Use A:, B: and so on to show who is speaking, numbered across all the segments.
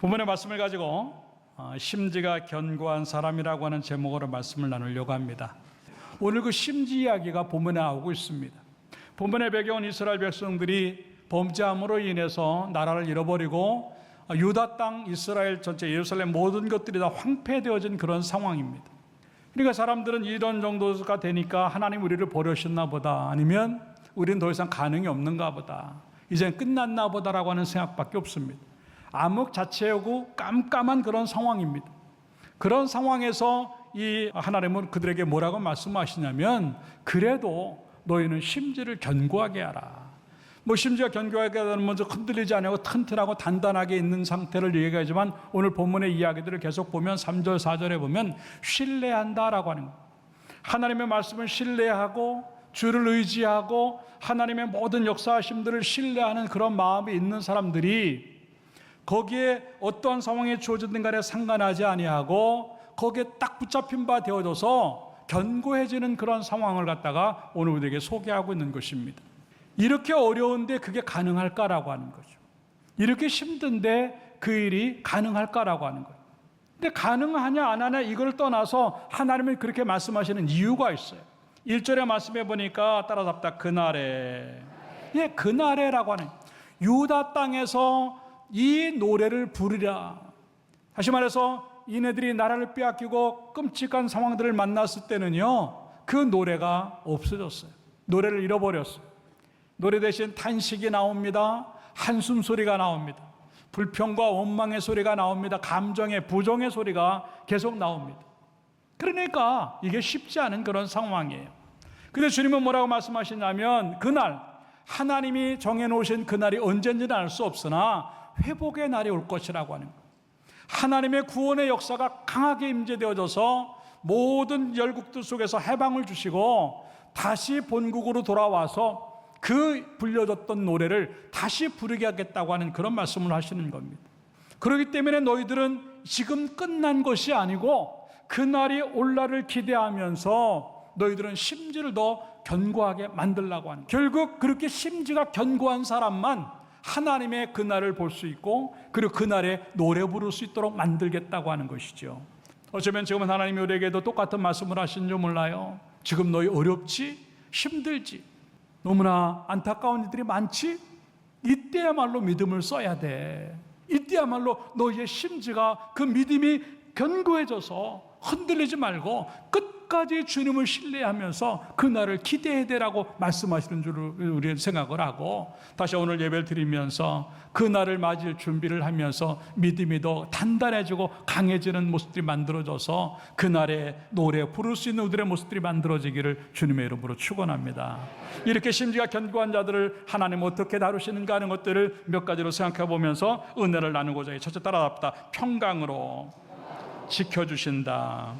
A: 본문의 말씀을 가지고 심지가 견고한 사람이라고 하는 제목으로 말씀을 나누려고 합니다. 오늘 그 심지 이야기가 본문에 나오고 있습니다. 본문의 배경은 이스라엘 백성들이 범죄함으로 인해서 나라를 잃어버리고 유다 땅, 이스라엘 전체, 예루살렘 모든 것들이 다 황폐되어진 그런 상황입니다. 그러니까 사람들은 이런 정도가 되니까 하나님 우리를 버리셨나 보다, 아니면 우리는 더 이상 가능이 없는가 보다, 이젠 끝났나 보다라고 하는 생각밖에 없습니다. 암흑자체하고 깜깜한 그런 상황입니다. 그런 상황에서 이 하나님은 그들에게 뭐라고 말씀하시냐면, 그래도 너희는 심지를 견고하게 하라. 심지가 견고하게 하다는 먼저 흔들리지 않고 튼튼하고 단단하게 있는 상태를 얘기하지만, 오늘 본문의 이야기들을 계속 보면 3절 4절에 보면 신뢰한다라고 하는 거예요. 하나님의 말씀을 신뢰하고 주를 의지하고 하나님의 모든 역사하심들을 신뢰하는 그런 마음이 있는 사람들이 거기에 어떠한 상황에 주어지든 간에 상관하지 아니하고 거기에 딱 붙잡힌 바 되어져서 견고해지는 그런 상황을 갖다가 오늘 우리에게 소개하고 있는 것입니다. 이렇게 어려운데 그게 가능할까라고 하는 거죠. 이렇게 힘든데 그 일이 가능할까라고 하는 거예요. 근데 가능하냐 안 하냐 이걸 떠나서 하나님은 그렇게 말씀하시는 이유가 있어요. 1절의 말씀해 보니까 따라잡다 그날에, 그날에라고 하는, 유다 땅에서 이 노래를 부르라. 다시 말해서 이네들이 나라를 빼앗기고 끔찍한 상황들을 만났을 때는요, 그 노래가 없어졌어요. 노래를 잃어버렸어요. 노래 대신 탄식이 나옵니다. 한숨 소리가 나옵니다. 불평과 원망의 소리가 나옵니다. 감정의, 부정의 소리가 계속 나옵니다. 그러니까 이게 쉽지 않은 그런 상황이에요. 근데 주님은 뭐라고 말씀하시냐면, 그날, 하나님이 정해놓으신 그날이 언젠지는 알 수 없으나 회복의 날이 올 것이라고 하는 거예요. 하나님의 구원의 역사가 강하게 임재되어져서 모든 열국들 속에서 해방을 주시고 다시 본국으로 돌아와서 그 불려졌던 노래를 다시 부르게 하겠다고 하는 그런 말씀을 하시는 겁니다. 그렇기 때문에 너희들은 지금 끝난 것이 아니고 그날이 올 날을 기대하면서 너희들은 심지를 더 견고하게 만들라고 하는, 결국 그렇게 심지가 견고한 사람만 하나님의 그날을 볼 수 있고 그리고 그날에 노래 부를 수 있도록 만들겠다고 하는 것이죠. 어쩌면 지금은 하나님이 우리에게도 똑같은 말씀을 하시는 줄 몰라요. 지금 너희 어렵지? 힘들지? 너무나 안타까운 일들이 많지? 이때야말로 믿음을 써야 돼. 이때야말로 너희의 심지가, 그 믿음이 견고해져서 흔들리지 말고 끝까지 주님을 신뢰하면서 그날을 기대해야 되라고 말씀하시는 줄 우리는 생각을 하고, 다시 오늘 예배를 드리면서 그날을 맞을 준비를 하면서 믿음이 더 단단해지고 강해지는 모습들이 만들어져서 그날에 노래 부를 수 있는 우리의 모습들이 만들어지기를 주님의 이름으로 축원합니다. 이렇게 심지가 견고한 자들을 하나님 어떻게 다루시는가 하는 것들을 몇 가지로 생각해 보면서 은혜를 나누고자 해요. 첫째, 따라잡다. 평강으로 지켜주신다.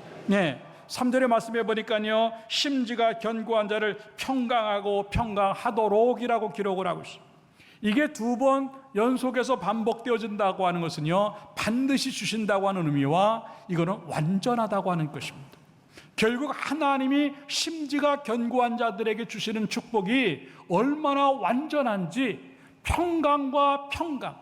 A: 3절의 말씀해 보니까요, 심지가 견고한 자를 평강하고 평강하도록이라고 기록을 하고 있습니다. 이게 2번 연속해서 반복되어진다고 하는 것은요, 반드시 주신다고 하는 의미와 이거는 완전하다고 하는 것입니다. 결국 하나님이 심지가 견고한 자들에게 주시는 축복이 얼마나 완전한지, 평강과 평강,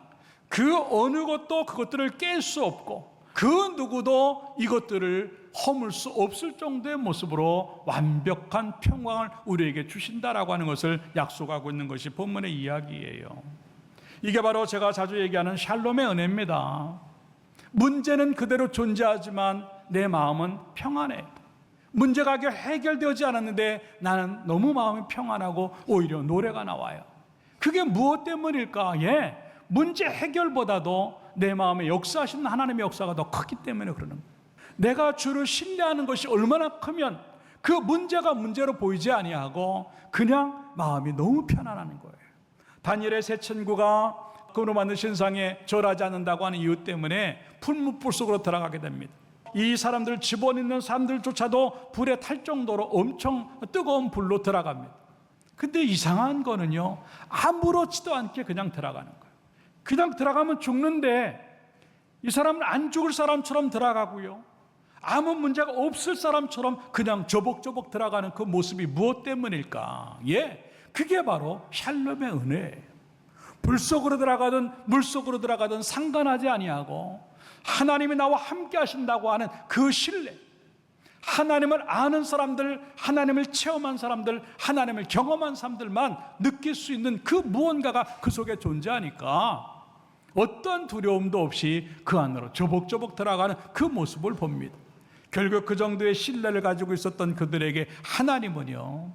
A: 그 어느 것도 그것들을 깰 수 없고 그 누구도 이것들을 허물 수 없을 정도의 모습으로 완벽한 평강을 우리에게 주신다라고 하는 것을 약속하고 있는 것이 본문의 이야기예요. 이게 바로 제가 자주 얘기하는 샬롬의 은혜입니다. 문제는 그대로 존재하지만 내 마음은 평안해. 문제가 해결되지 않았는데 나는 너무 마음이 평안하고 오히려 노래가 나와요. 그게 무엇 때문일까? 문제 해결보다도 내 마음에 역사하시는 하나님의 역사가 더 크기 때문에 그러는 거예요. 내가 주를 신뢰하는 것이 얼마나 크면 그 문제가 문제로 보이지 아니하고 그냥 마음이 너무 편안한 거예요. 다니엘의 세 친구가 금으로 만든 신상에 절하지 않는다고 하는 이유 때문에 풀무불 속으로 들어가게 됩니다. 이 사람들, 집어넣는 사람들조차도 불에 탈 정도로 엄청 뜨거운 불로 들어갑니다. 근데 이상한 거는요, 아무렇지도 않게 그냥 들어가는 거예요. 그냥 들어가면 죽는데 이 사람은 안 죽을 사람처럼 들어가고요, 아무 문제가 없을 사람처럼 그냥 저벅저벅 들어가는 그 모습이 무엇 때문일까? 그게 바로 샬롬의 은혜예요. 불 속으로 들어가든 물 속으로 들어가든 상관하지 아니하고 하나님이 나와 함께 하신다고 하는 그 신뢰, 하나님을 아는 사람들, 하나님을 체험한 사람들, 하나님을 경험한 사람들만 느낄 수 있는 그 무언가가 그 속에 존재하니까 어떠한 두려움도 없이 그 안으로 조복조복 들어가는 그 모습을 봅니다. 결국 그 정도의 신뢰를 가지고 있었던 그들에게 하나님은요,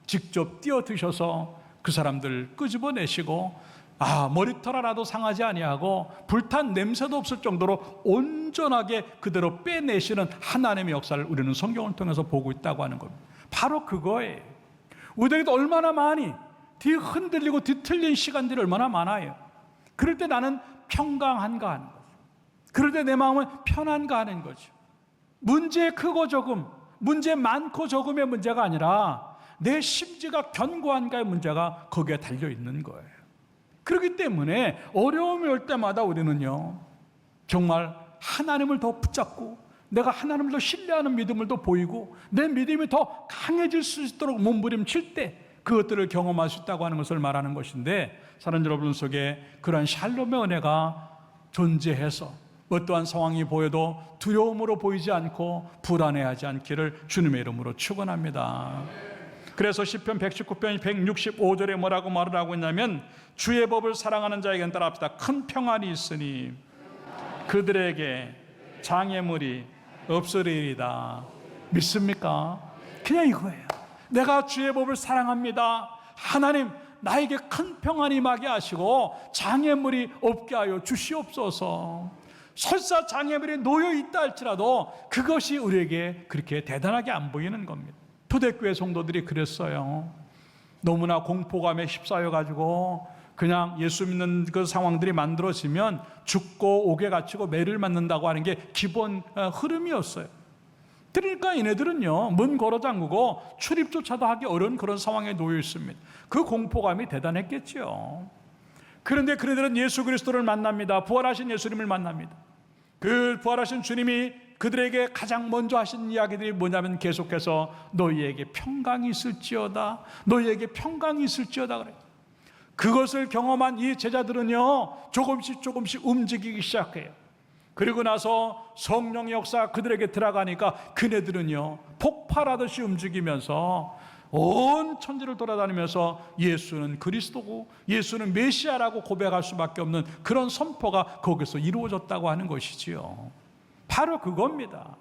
A: 직접 뛰어드셔서 그 사람들 끄집어내시고 머리털 하나도 상하지 아니하고 불탄 냄새도 없을 정도로 온전하게 그대로 빼내시는 하나님의 역사를 우리는 성경을 통해서 보고 있다고 하는 겁니다. 바로 그거예요. 우리에게도 얼마나 많이 흔들리고 뒤틀린 시간들이 얼마나 많아요. 그럴 때 나는 평강한가 하는 거죠. 그럴 때 내 마음은 편한가 하는 거죠. 문제 크고 적음, 문제 많고 적음의 문제가 아니라 내 심지가 견고한가의 문제가 거기에 달려있는 거예요. 그렇기 때문에 어려움이 올 때마다 우리는요, 정말 하나님을 더 붙잡고 내가 하나님을 더 신뢰하는 믿음을 더 보이고 내 믿음이 더 강해질 수 있도록 몸부림칠 때 그것들을 경험할 수 있다고 하는 것을 말하는 것인데, 사는 여러분 속에 그러한 샬롬의 은혜가 존재해서 어떠한 상황이 보여도 두려움으로 보이지 않고 불안해하지 않기를 주님의 이름으로 축원합니다. 그래서 시편 119편 165절에 뭐라고 말을 하고 있냐면, 주의 법을 사랑하는 자에게는 따라합시다. 큰 평안이 있으니 그들에게 장애물이 없으리이다. 믿습니까? 그냥 이거예요. 내가 주의 법을 사랑합니다. 하나님, 나에게 큰 평안이 임하게 하시고 장애물이 없게 하여 주시옵소서. 설사 장애물이 놓여 있다 할지라도 그것이 우리에게 그렇게 대단하게 안 보이는 겁니다. 초대교회 성도들이 그랬어요. 너무나 공포감에 휩싸여 가지고 그냥 예수 믿는 그 상황들이 만들어지면 죽고 옥에 갇히고 매를 맞는다고 하는 게 기본 흐름이었어요. 그러니까 얘네들은요, 문 걸어 잠그고 출입조차도 하기 어려운 그런 상황에 놓여 있습니다. 그 공포감이 대단했겠죠. 그런데 그들은 예수 그리스도를 만납니다. 부활하신 예수님을 만납니다. 그 부활하신 주님이 그들에게 가장 먼저 하신 이야기들이 뭐냐면 계속해서 너희에게 평강이 있을지어다, 너희에게 평강이 있을지어다 그래요. 그것을 경험한 이 제자들은요, 조금씩 움직이기 시작해요. 그리고 나서 성령의 역사가 그들에게 들어가니까 그네들은요, 폭발하듯이 움직이면서 온 천지를 돌아다니면서 예수는 그리스도고 예수는 메시아라고 고백할 수밖에 없는 그런 선포가 거기서 이루어졌다고 하는 것이지요. 바로 그겁니다.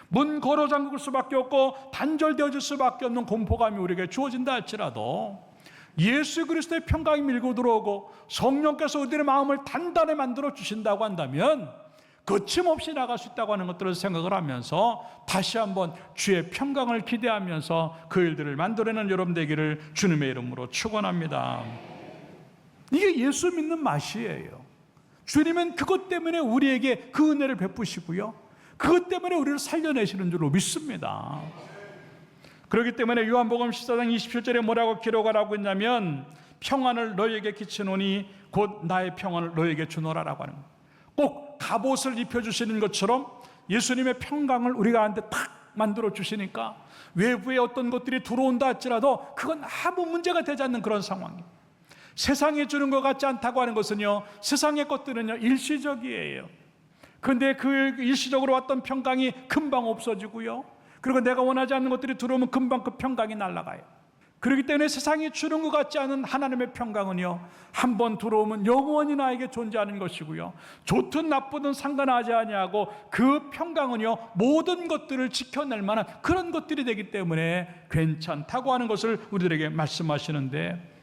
A: 문 걸어 잠글 수밖에 없고 단절되어질 수밖에 없는 공포감이 우리에게 주어진다 할지라도 예수 그리스도의 평강이 밀고 들어오고 성령께서 우리의 마음을 단단히 만들어 주신다고 한다면 거침없이 나갈 수 있다고 하는 것들을 생각을 하면서 다시 한번 주의 평강을 기대하면서 그 일들을 만들어내는 여러분 되기를 주님의 이름으로 축원합니다. 이게 예수 믿는 맛이에요. 주님은 그것 때문에 우리에게 그 은혜를 베푸시고요, 그것 때문에 우리를 살려내시는 줄로 믿습니다. 그렇기 때문에 요한복음 14장 27절에 뭐라고 기록을 하고 있냐면, 평안을 너희에게 끼치노니 곧 나의 평안을 너희에게 주노라라고 하는 거예요. 꼭 갑옷을 입혀주시는 것처럼 예수님의 평강을 우리가 한테 탁 만들어 주시니까 외부에 어떤 것들이 들어온다 할지라도 그건 아무 문제가 되지 않는 그런 상황이에요. 세상에 주는 것 같지 않다고 하는 것은요, 세상의 것들은요 일시적이에요. 그런데 그 일시적으로 왔던 평강이 금방 없어지고요, 그리고 내가 원하지 않는 것들이 들어오면 금방 그 평강이 날아가요. 그렇기 때문에 세상이 주는 것 같지 않은 하나님의 평강은요, 한번 들어오면 영원히 나에게 존재하는 것이고요, 좋든 나쁘든 상관하지 아니하고 그 평강은요 모든 것들을 지켜낼 만한 그런 것들이 되기 때문에 괜찮다고 하는 것을 우리들에게 말씀하시는데,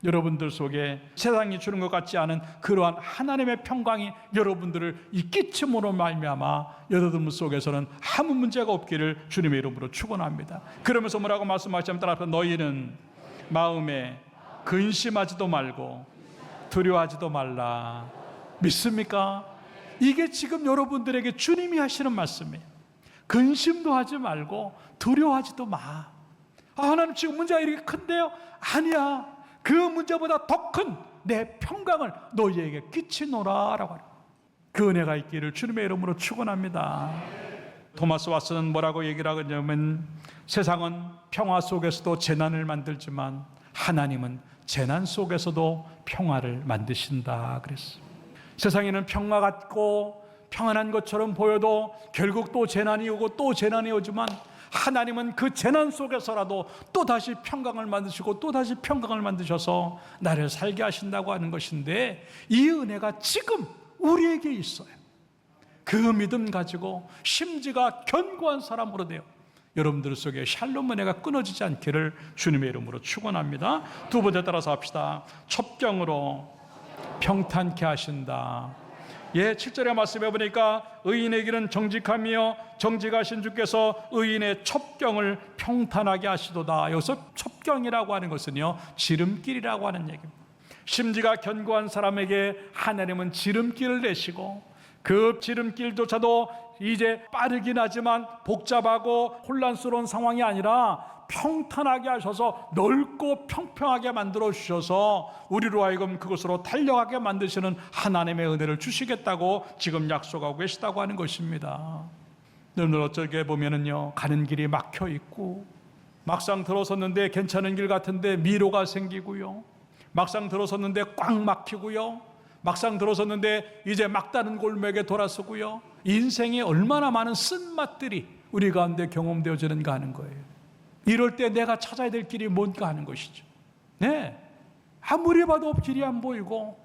A: 여러분들 속에 세상이 주는 것 같지 않은 그러한 하나님의 평강이 여러분들을 이 끼침으로 말미암아 여러분 속에서는 아무 문제가 없기를 주님의 이름으로 축원합니다. 그러면서 뭐라고 말씀하시면 따라서 너희는 마음에 근심하지도 말고 두려워하지도 말라. 믿습니까? 이게 지금 여러분들에게 주님이 하시는 말씀이에요. 근심도 하지 말고 두려워하지도 마. 하나님 지금 문제가 이렇게 큰데요? 아니야. 그 문제보다 더 큰 내 평강을 너희에게 끼치노라라고 하는, 그 은혜가 있기를 주님의 이름으로 축원합니다. 토마스 왓슨은 뭐라고 얘기를 하냐면, 세상은 평화 속에서도 재난을 만들지만 하나님은 재난 속에서도 평화를 만드신다 그랬어요. 세상에는 평화 같고 평안한 것처럼 보여도 결국 또 재난이 오고 또 재난이 오지만 하나님은 그 재난 속에서라도 또다시 평강을 만드시고 또다시 평강을 만드셔서 나를 살게 하신다고 하는 것인데, 이 은혜가 지금 우리에게 있어요. 그 믿음 가지고 심지가 견고한 사람으로 되어 여러분들 속에 샬롬 은혜가 끊어지지 않기를 주님의 이름으로 축원합니다. 두 번째 따라서 합시다. 첩경으로 평탄케 하신다. 7절의 말씀해 보니까 의인의 길은 정직하며 정직하신 주께서 의인의 첩경을 평탄하게 하시도다. 여기서 첩경이라고 하는 것은요, 지름길이라고 하는 얘기입니다. 심지가 견고한 사람에게 하나님은 지름길을 내시고, 그 지름길조차도 이제 빠르긴 하지만 복잡하고 혼란스러운 상황이 아니라 평탄하게 하셔서 넓고 평평하게 만들어 주셔서 우리로 하여금 그것으로 달려가게 만드시는 하나님의 은혜를 주시겠다고 지금 약속하고 계시다고 하는 것입니다. 늘 어쩌게 보면은요, 가는 길이 막혀 있고 막상 들어섰는데 괜찮은 길 같은데 미로가 생기고요, 막상 들어섰는데 꽉 막히고요, 막상 들어섰는데 이제 막다른 골목에 돌아서고요, 인생에 얼마나 많은 쓴맛들이 우리 가운데 경험되어지는가 하는 거예요. 이럴 때 내가 찾아야 될 길이 뭔가 하는 것이죠. 네, 아무리 봐도 길이 안 보이고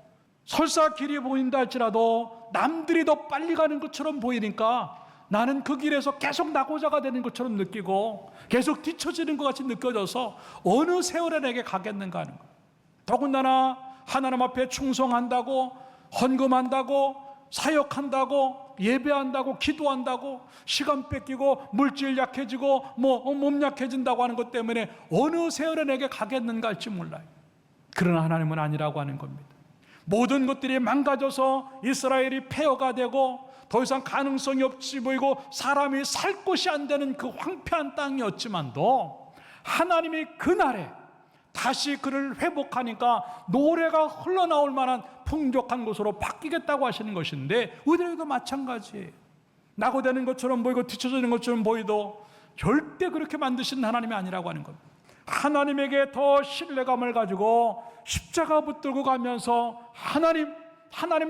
A: 설사 길이 보인다 할지라도 남들이 더 빨리 가는 것처럼 보이니까 나는 그 길에서 계속 낙오자가 되는 것처럼 느끼고 계속 뒤처지는 것 같이 느껴져서 어느 세월에 내게 가겠는가 하는 거예요. 더군다나 하나님 앞에 충성한다고, 헌금한다고, 사역한다고, 예배한다고, 기도한다고, 시간 뺏기고 물질 약해지고 몸 약해진다고 하는 것 때문에 어느 세월에 내게 가겠는가 할지 몰라요. 그러나 하나님은 아니라고 하는 겁니다. 모든 것들이 망가져서 이스라엘이 폐허가 되고 더 이상 가능성이 없이 보이고 사람이 살 곳이 안 되는 그 황폐한 땅이었지만도 하나님이 그날에 다시 그를 회복하니까 노래가 흘러나올 만한 풍족한 곳으로 바뀌겠다고 하시는 것인데, 우리에게도 마찬가지예요. 낙오되는 것처럼 보이고 뒤처지는 것처럼 보이도 절대 그렇게 만드신 하나님이 아니라고 하는 겁니다. 하나님에게 더 신뢰감을 가지고 십자가 붙들고 가면서 하나님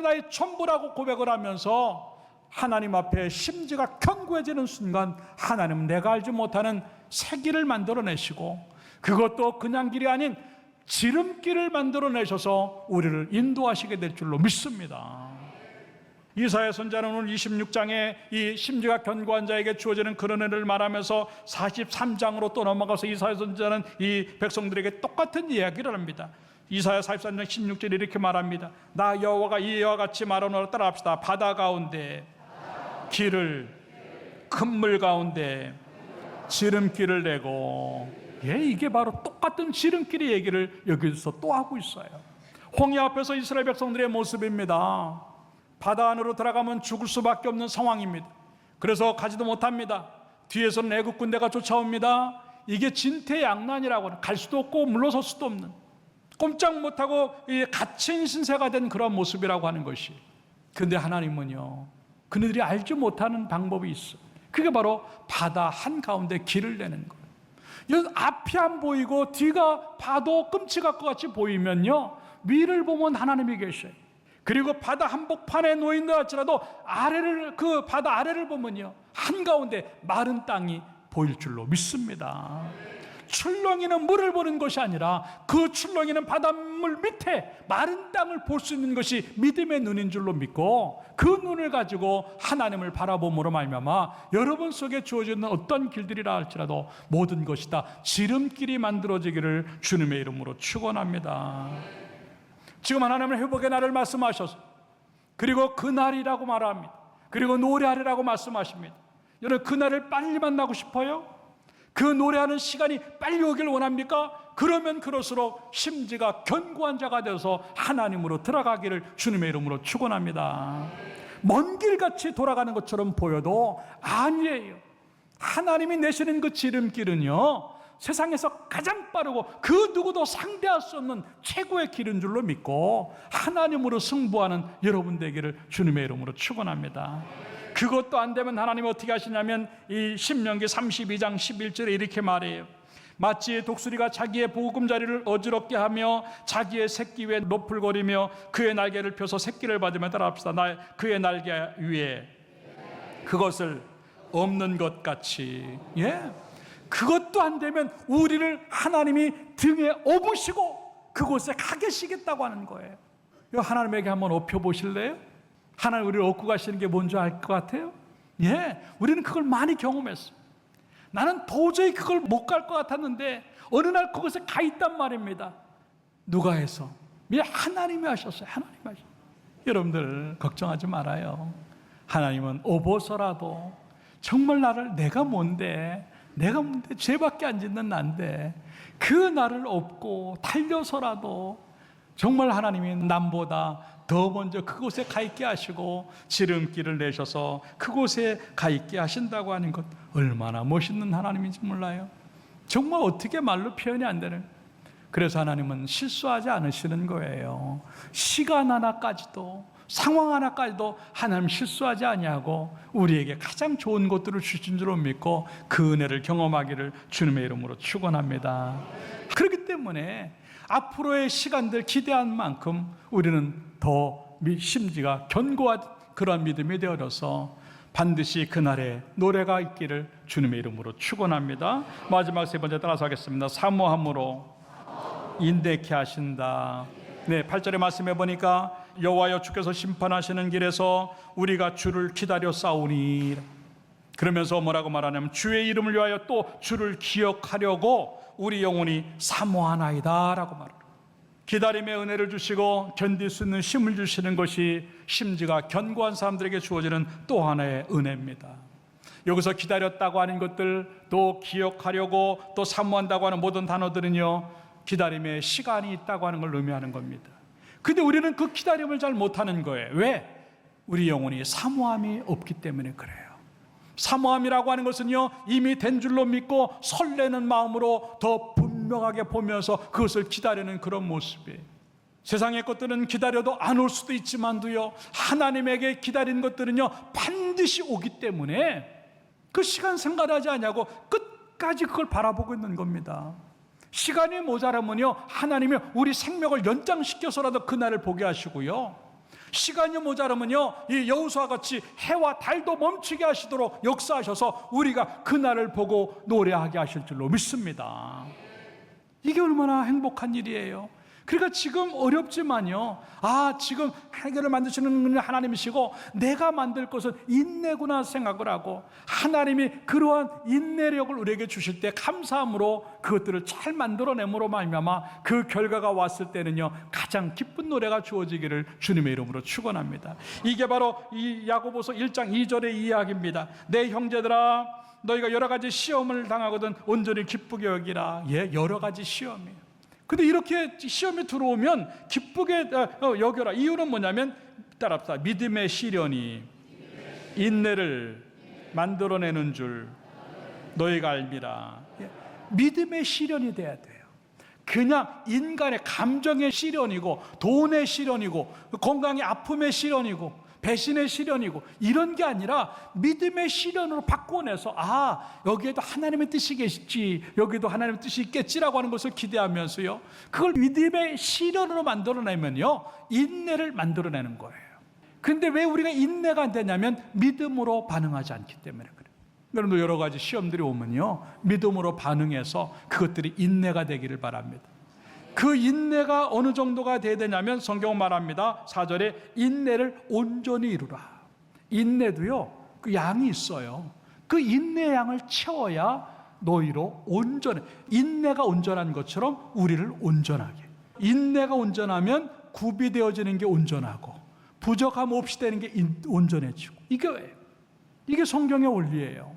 A: 나의 전부라고 고백을 하면서 하나님 앞에 심지가 견고해지는 순간 하나님은 내가 알지 못하는 새 길을 만들어내시고, 그것도 그냥 길이 아닌 지름길을 만들어내셔서 우리를 인도하시게 될 줄로 믿습니다. 이사야 선지자는 오늘 26장에 이 심지가 견고한 자에게 주어지는 그런 은혜를 말하면서 43장으로 또 넘어가서 이사야 선지자는 이 백성들에게 똑같은 이야기를 합니다. 이사야 43장 16절에 이렇게 말합니다. 나 여호와가 이와 같이 말하노라. 따라합시다. 바다 가운데 길을, 큰 물 가운데 지름길을 내고. 이게 바로 똑같은 지름길의 얘기를 여기서 또 하고 있어요. 홍해 앞에서 이스라엘 백성들의 모습입니다. 바다 안으로 들어가면 죽을 수밖에 없는 상황입니다. 그래서 가지도 못합니다. 뒤에서는 애국 군대가 쫓아옵니다. 이게 진퇴양난이라고 하는, 갈 수도 없고 물러설 수도 없는, 꼼짝 못하고 갇힌 신세가 된 그런 모습이라고 하는 것이. 그런데 하나님은요, 그들이 알지 못하는 방법이 있어요. 그게 바로 바다 한가운데 길을 내는 거예요. 앞이 안 보이고 뒤가 봐도 끔찍할 것 같이 보이면요, 위를 보면 하나님이 계셔요. 그리고 바다 한복판에 놓인다 할지라도 그 바다 아래를 보면요, 한가운데 마른 땅이 보일 줄로 믿습니다. 출렁이는 물을 보는 것이 아니라 그 출렁이는 바닷물 밑에 마른 땅을 볼 수 있는 것이 믿음의 눈인 줄로 믿고, 그 눈을 가지고 하나님을 바라봄으로 말미암아 여러분 속에 주어지는 어떤 길들이라 할지라도 모든 것이 다 지름길이 만들어지기를 주님의 이름으로 축원합니다. 지금 하나님은 회복의 날을 말씀하셔서, 그리고 그날이라고 말합니다. 그리고 노래하리라고 말씀하십니다. 여러분, 그날을 빨리 만나고 싶어요? 그 노래하는 시간이 빨리 오길 원합니까? 그러면 그럴수록 심지가 견고한 자가 되어서 하나님으로 들어가기를 주님의 이름으로 축원합니다. 먼 길같이 돌아가는 것처럼 보여도 아니에요. 하나님이 내시는 그 지름길은요, 세상에서 가장 빠르고 그 누구도 상대할 수 없는 최고의 길인 줄로 믿고 하나님으로 승부하는 여러분 되기를 주님의 이름으로 축원합니다. 그것도 안 되면 하나님 어떻게 하시냐면 이 신명기 32장 11절에 이렇게 말해요. 마치 독수리가 자기의 보금자리를 어지럽게 하며 자기의 새끼 위에 노풀거리며 그의 날개를 펴서 새끼를 받으며 따라합시다. 그의 날개 위에 그것을 없는 것 같이, 그것도 안 되면 우리를 하나님이 등에 업으시고 그곳에 가 계시겠다고 하는 거예요. 이거 하나님에게 한번 업혀 보실래요? 하나님 우리를 업고 가시는 게 뭔지 알 것 같아요? 우리는 그걸 많이 경험했어요. 나는 도저히 그걸 못 갈 것 같았는데 어느 날 그곳에 가 있단 말입니다. 누가 해서? 하나님이 하셨어요. 하나님이 하셨어요. 여러분들 걱정하지 말아요. 하나님은 업어서라도 정말 내가 뭔데 죄밖에 안 짓는 난데 그 나를 업고 달려서라도 정말 하나님이 남보다 더 먼저 그곳에 가 있게 하시고 지름길을 내셔서 그곳에 가 있게 하신다고 하는 것, 얼마나 멋있는 하나님인지 몰라요. 정말 어떻게 말로 표현이 안 되는. 그래서 하나님은 실수하지 않으시는 거예요. 시간 하나까지도, 상황 하나까지도 하나님 실수하지 아니하고 우리에게 가장 좋은 것들을 주신 줄로 믿고 그 은혜를 경험하기를 주님의 이름으로 축원합니다. 그렇기 때문에 앞으로의 시간들 기대한 만큼 우리는 더 심지가 견고한 그런 믿음이 되어져서 반드시 그날에 노래가 있기를 주님의 이름으로 축원합니다. 마지막 세 번째 따라서 하겠습니다. 사모함으로 인내케 하신다. 8절의 말씀해 보니까 여호와여 주께서 심판하시는 길에서 우리가 주를 기다려 싸우니, 그러면서 뭐라고 말하냐면 주의 이름을 위하여 또 주를 기억하려고 우리 영혼이 사모하나이다 라고 말합니다. 기다림의 은혜를 주시고 견딜 수 있는 힘을 주시는 것이 심지가 견고한 사람들에게 주어지는 또 하나의 은혜입니다. 여기서 기다렸다고 하는 것들, 또 기억하려고, 또 사모한다고 하는 모든 단어들은요, 기다림의 시간이 있다고 하는 걸 의미하는 겁니다. 근데 우리는 그 기다림을 잘 못하는 거예요. 왜? 우리 영혼이 사모함이 없기 때문에 그래요. 사모함이라고 하는 것은요, 이미 된 줄로 믿고 설레는 마음으로 더 분명하게 보면서 그것을 기다리는 그런 모습이에요. 세상의 것들은 기다려도 안 올 수도 있지만도요, 하나님에게 기다린 것들은요 반드시 오기 때문에 그 시간 생각하지 않냐고 끝까지 그걸 바라보고 있는 겁니다. 시간이 모자라면요, 하나님이 우리 생명을 연장시켜서라도 그날을 보게 하시고요, 시간이 모자라면요, 이 여호수아와 같이 해와 달도 멈추게 하시도록 역사하셔서 우리가 그날을 보고 노래하게 하실 줄로 믿습니다. 이게 얼마나 행복한 일이에요. 그러니까 지금 어렵지만요, 지금 해결을 만드시는 분이 하나님이시고 내가 만들 것은 인내구나 생각을 하고 하나님이 그러한 인내력을 우리에게 주실 때 감사함으로 그것들을 잘 만들어내므로 말미암아 그 결과가 왔을 때는요 가장 기쁜 노래가 주어지기를 주님의 이름으로 축원합니다. 이게 바로 이 야고보서 1장 2절의 이야기입니다. 내 형제들아, 너희가 여러 가지 시험을 당하거든 온전히 기쁘게 여기라. 여러 가지 시험이에요. 근데 이렇게 시험이 들어오면 기쁘게 여겨라. 이유는 뭐냐면 따라합시다. 믿음의 시련이 인내를 만들어내는 줄 너희가 알미라. 믿음의 시련이 돼야 돼요. 그냥 인간의 감정의 시련이고 돈의 시련이고 건강의 아픔의 시련이고 배신의 시련이고 이런 게 아니라 믿음의 시련으로 바꿔내서 여기에도 하나님의 뜻이 계시지, 여기에도 하나님의 뜻이 있겠지라고 하는 것을 기대하면서요, 그걸 믿음의 시련으로 만들어내면요 인내를 만들어내는 거예요. 근데 왜 우리가 인내가 안 되냐면 믿음으로 반응하지 않기 때문에 그래요. 여러분도 여러 가지 시험들이 오면요 믿음으로 반응해서 그것들이 인내가 되기를 바랍니다. 그 인내가 어느 정도가 돼야 되냐면 성경은 말합니다. 4절에 인내를 온전히 이루라. 인내도요 그 양이 있어요. 그 인내의 양을 채워야 너희로 온전해. 인내가 온전한 것처럼 우리를 온전하게. 인내가 온전하면 구비되어지는 게 온전하고 부족함 없이 되는 게 온전해지고, 이게 성경의 원리예요.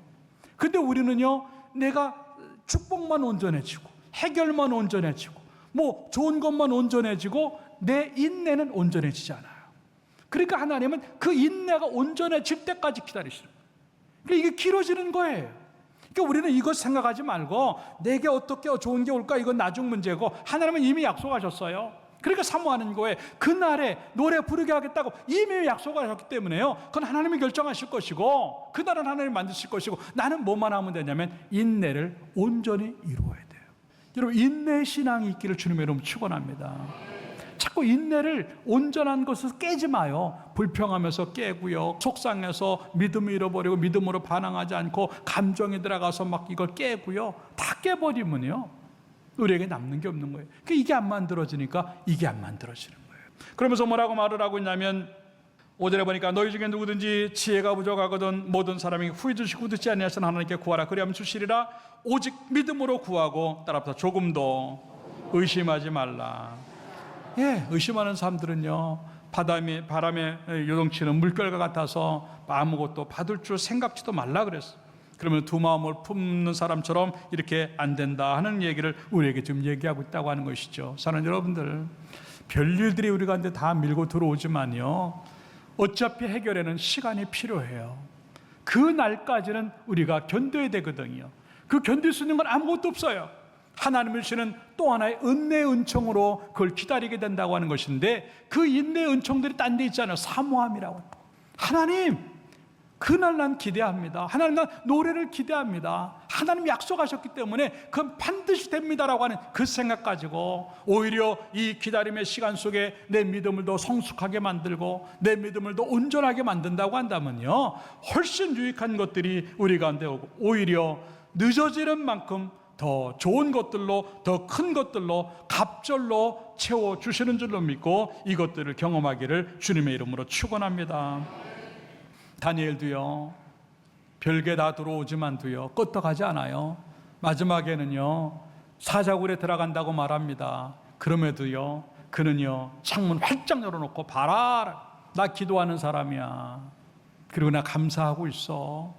A: 근데 우리는요 내가 축복만 온전해지고 해결만 온전해지고 좋은 것만 온전해지고 내 인내는 온전해지지 않아요. 그러니까 하나님은 그 인내가 온전해질 때까지 기다리시는 거예요. 그러니까 이게 길어지는 거예요. 그러니까 우리는 이것 생각하지 말고 내게 어떻게 좋은 게 올까 이건 나중 문제고 하나님은 이미 약속하셨어요. 그러니까 사모하는 거예요. 그날에 노래 부르게 하겠다고 이미 약속하셨기 때문에요, 그건 하나님이 결정하실 것이고 그날은 하나님이 만드실 것이고 나는 뭐만 하면 되냐면 인내를 온전히 이루어야 돼요. 여러분, 인내 신앙이 있기를 주님의 이름으로 축원합니다. 자꾸 인내를 온전한 것을 깨지 마요. 불평하면서 깨고요, 속상해서 믿음을 잃어버리고 믿음으로 반항하지 않고 감정에 들어가서 막 이걸 깨고요, 다 깨버리면요 우리에게 남는 게 없는 거예요. 이게 안 만들어지니까 이게 안 만들어지는 거예요. 그러면서 뭐라고 말을 하고 있냐면 5절에 보니까 너희 중에 누구든지 지혜가 부족하거든 모든 사람이 후히 주시고 듣지 아니하시는 하나님께 구하라 그리하면 주시리라. 오직 믿음으로 구하고 따라서 조금도 의심하지 말라. 의심하는 사람들은요 바람에 요동치는 물결과 같아서 아무것도 받을 줄 생각지도 말라 그랬어요. 그러면 두 마음을 품는 사람처럼 이렇게 안 된다 하는 얘기를 우리에게 지금 얘기하고 있다고 하는 것이죠. 사랑하는 여러분들, 별일들이 우리 가운데 다 밀고 들어오지만요 어차피 해결에는 시간이 필요해요. 그 날까지는 우리가 견뎌야 되거든요. 그 견딜 수 있는 건 아무것도 없어요. 하나님을 주시는 또 하나의 은혜의 은총으로 그걸 기다리게 된다고 하는 것인데, 그 인내의 은총들이 딴 데 있잖아요. 사모함이라고. 하나님, 그날 난 기대합니다. 하나님, 난 노래를 기대합니다. 하나님 약속하셨기 때문에 그건 반드시 됩니다라고 하는 그 생각 가지고 오히려 이 기다림의 시간 속에 내 믿음을 더 성숙하게 만들고 내 믿음을 더 온전하게 만든다고 한다면요 훨씬 유익한 것들이 우리 가운데 오고, 오히려 늦어지는 만큼 더 좋은 것들로, 더 큰 것들로, 갑절로 채워주시는 줄로 믿고 이것들을 경험하기를 주님의 이름으로 축원합니다. 다니엘도요 별게 다 들어오지만도요 끄떡하지 않아요. 마지막에는요 사자굴에 들어간다고 말합니다. 그럼에도요 그는요 창문 활짝 열어놓고 봐라, 나 기도하는 사람이야, 그리고 나 감사하고 있어.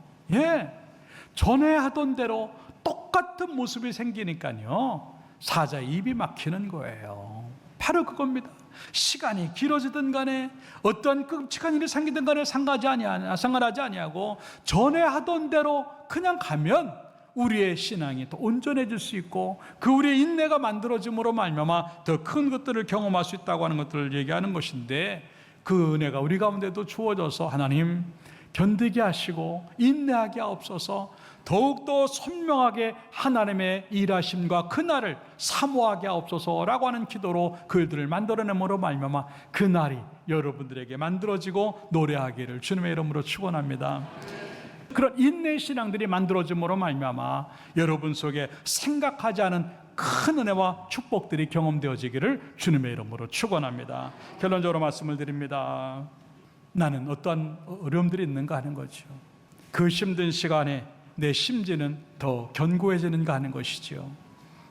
A: 전에 하던 대로 똑같은 모습이 생기니까요 사자의 입이 막히는 거예요. 바로 그겁니다. 시간이 길어지든 간에 어떤 끔찍한 일이 생기든 간에 상관하지 아니하고 전에 하던 대로 그냥 가면 우리의 신앙이 더 온전해질 수 있고 그 우리의 인내가 만들어짐으로 말미암아 더 큰 것들을 경험할 수 있다고 하는 것들을 얘기하는 것인데, 그 은혜가 우리 가운데도 주어져서 하나님 견디게 하시고 인내하게 하옵소서. 더욱더 선명하게 하나님의 일하심과 그날을 사모하게 하옵소서라고 하는 기도로 그 일들을 만들어내므로 말미암아 그날이 여러분들에게 만들어지고 노래하기를 주님의 이름으로 축원합니다. 그런 인내의 신앙들이 만들어짐으로 말미암아 여러분 속에 생각하지 않은 큰 은혜와 축복들이 경험되어지기를 주님의 이름으로 축원합니다. 결론적으로 말씀을 드립니다. 나는 어떠한 어려움들이 있는가 하는 거죠. 그 힘든 시간에 내 심지는 더 견고해지는가 하는 것이죠.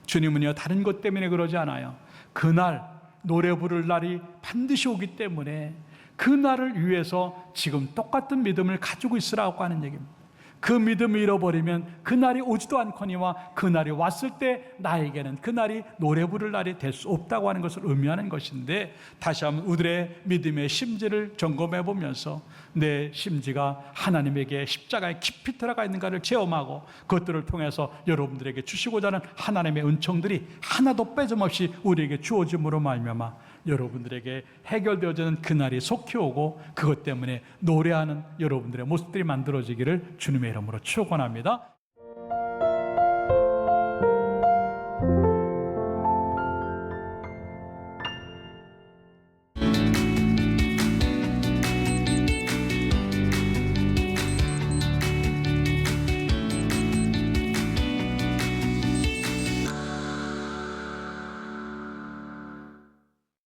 A: 주님은요 다른 것 때문에 그러지 않아요. 그날 노래 부를 날이 반드시 오기 때문에 그 날을 위해서 지금 똑같은 믿음을 가지고 있으라고 하는 얘기입니다. 그 믿음을 잃어버리면 그날이 오지도 않거니와 그날이 왔을 때 나에게는 그날이 노래 부를 날이 될 수 없다고 하는 것을 의미하는 것인데, 다시 한번 우리의 믿음의 심지를 점검해 보면서 내 심지가 하나님에게 십자가에 깊이 들어가 있는가를 체험하고 그것들을 통해서 여러분들에게 주시고자 하는 하나님의 은총들이 하나도 빼짐없이 우리에게 주어짐으로 말미암아 여러분들에게 해결되어지는 그날이 속히 오고 그것 때문에 노래하는 여러분들의 모습들이 만들어지기를 주님의 이름으로 축원합니다.